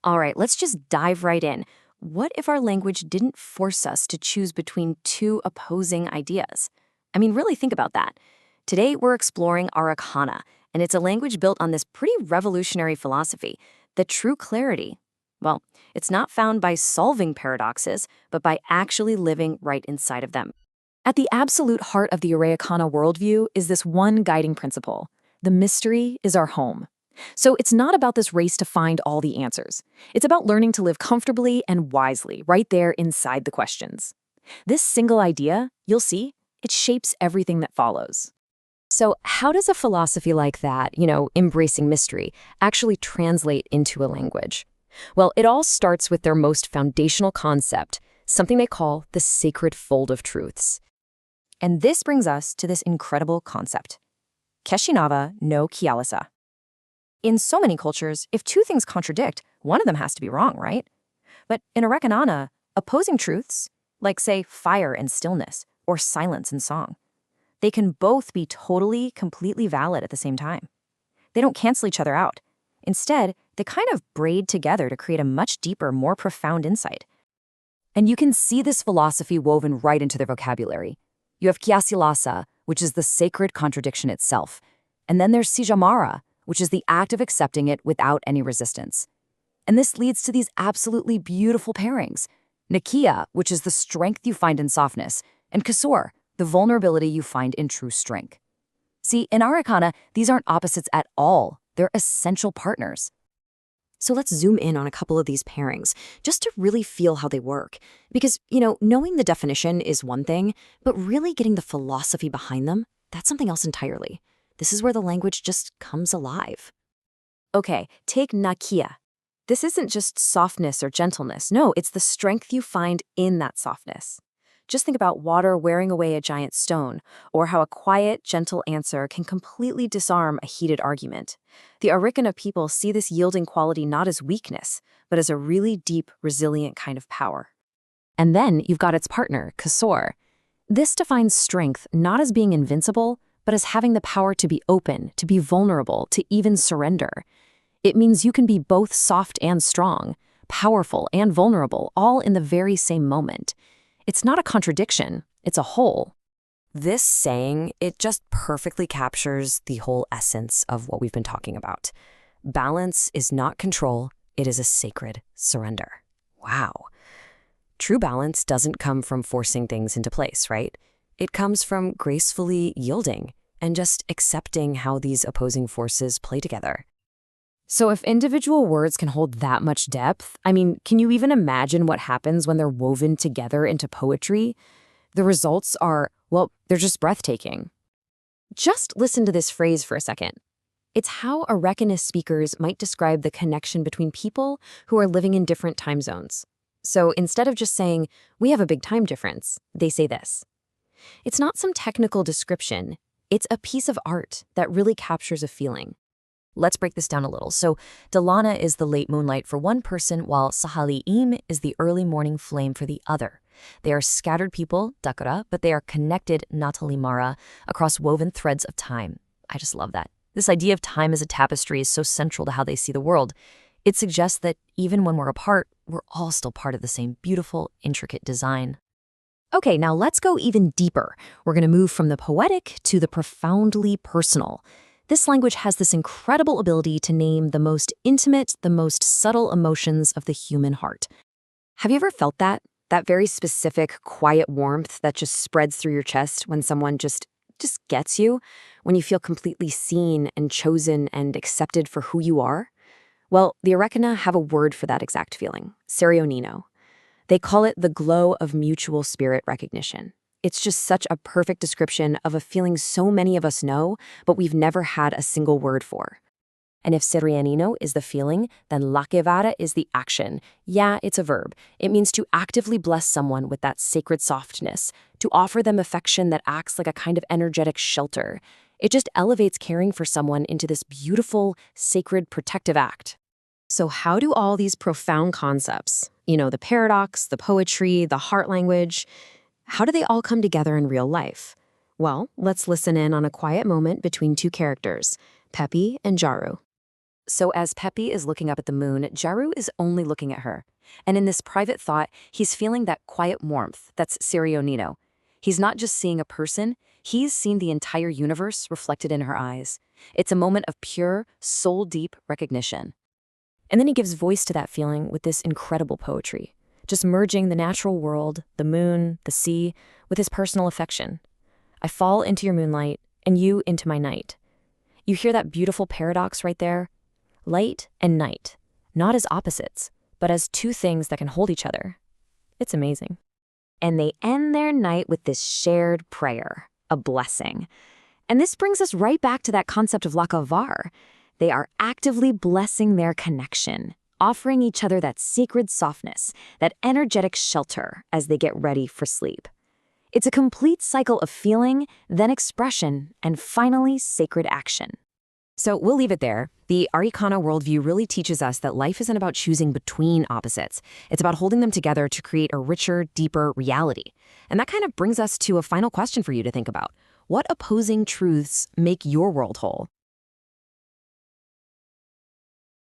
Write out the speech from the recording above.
All right, let's just dive right in. What if our language didn't force us to choose between two opposing ideas? I mean, really think about that. Today, we're exploring Arreqqana, and it's a language built on this pretty revolutionary philosophy that true clarity, well, it's not found by solving paradoxes, but by actually living right inside of them. At the absolute heart of the Arreqqana worldview is this one guiding principle: the mystery is our home. So it's not about this race to find all the answers. It's about learning to live comfortably and wisely right there inside the questions. This single idea, you'll see, it shapes everything that follows. So how does a philosophy like that, embracing mystery, actually translate into a language? Well, it all starts with their most foundational concept, something they call the sacred fold of truths. And this brings us to this incredible concept: Keshinava no Kialasa. In so many cultures, if two things contradict, one of them has to be wrong, right? But in Arreqqana, opposing truths, like say fire and stillness, or silence and song, they can both be totally, completely valid at the same time. They don't cancel each other out. Instead, they kind of braid together to create a much deeper, more profound insight. And you can see this philosophy woven right into their vocabulary. You have Kiasilasa, which is the sacred contradiction itself. And then there's Sijamara, which is the act of accepting it without any resistance. And this leads to these absolutely beautiful pairings: Nakia, which is the strength you find in softness, and Kasor, the vulnerability you find in true strength. See, in Arreqqana, these aren't opposites at all. They're essential partners. So let's zoom in on a couple of these pairings, just to really feel how they work. Because, knowing the definition is one thing, but really getting the philosophy behind them, that's something else entirely. This is where the language just comes alive. Okay, take Nakia. This isn't just softness or gentleness. No, it's the strength you find in that softness. Just think about water wearing away a giant stone, or how a quiet, gentle answer can completely disarm a heated argument. The Arreqqana people see this yielding quality not as weakness, but as a really deep, resilient kind of power. And then you've got its partner, Kasor. This defines strength not as being invincible, but as having the power to be open, to be vulnerable, to even surrender. It means you can be both soft and strong, powerful and vulnerable, all in the very same moment. It's not a contradiction, it's a whole. This saying, it just perfectly captures the whole essence of what we've been talking about. Balance is not control, it is a sacred surrender. Wow. True balance doesn't come from forcing things into place, right? It comes from gracefully yielding and just accepting how these opposing forces play together. So if individual words can hold that much depth, can you even imagine what happens when they're woven together into poetry? The results are, well, they're just breathtaking. Just listen to this phrase for a second. It's how Arreqqana speakers might describe the connection between people who are living in different time zones. So instead of just saying, "We have a big time difference," they say this. It's not some technical description. It's a piece of art that really captures a feeling. Let's break this down a little. So, Dalana is the late moonlight for one person, while Sahali'im is the early morning flame for the other. They are scattered people, Dakara, but they are connected, Natalimara, across woven threads of time. I just love that. This idea of time as a tapestry is so central to how they see the world. It suggests that even when we're apart, we're all still part of the same beautiful, intricate design. Okay, now let's go even deeper. We're going to move from the poetic to the profoundly personal. This language has this incredible ability to name the most intimate, the most subtle emotions of the human heart. Have you ever felt that? That very specific, quiet warmth that just spreads through your chest when someone just gets you? When you feel completely seen and chosen and accepted for who you are? Well, the Arreqqana have a word for that exact feeling: serionino. They call it the glow of mutual spirit recognition. It's just such a perfect description of a feeling so many of us know, but we've never had a single word for. And if serianino is the feeling, then lakevara is the action. Yeah, it's a verb. It means to actively bless someone with that sacred softness, to offer them affection that acts like a kind of energetic shelter. It just elevates caring for someone into this beautiful, sacred, protective act. So how do all these profound concepts, the paradox, the poetry, the heart language, how do they all come together in real life? Well, let's listen in on a quiet moment between two characters, Pepi and Jaru. So as Pepe is looking up at the moon, Jaru is only looking at her. And in this private thought, he's feeling that quiet warmth that's Serio Nino. He's not just seeing a person, he's seen the entire universe reflected in her eyes. It's a moment of pure, soul-deep recognition. And then he gives voice to that feeling with this incredible poetry, just merging the natural world, the moon, the sea, with his personal affection. I fall into your moonlight, and you into my night. You hear that beautiful paradox right there? Light and night, not as opposites, but as two things that can hold each other. It's amazing. And they end their night with this shared prayer, a blessing. And this brings us right back to that concept of lakavar. They are actively blessing their connection, offering each other that sacred softness, that energetic shelter as they get ready for sleep. It's a complete cycle of feeling, then expression, and finally sacred action. So we'll leave it there. The Arreqqana worldview really teaches us that life isn't about choosing between opposites. It's about holding them together to create a richer, deeper reality. And that kind of brings us to a final question for you to think about. What opposing truths make your world whole?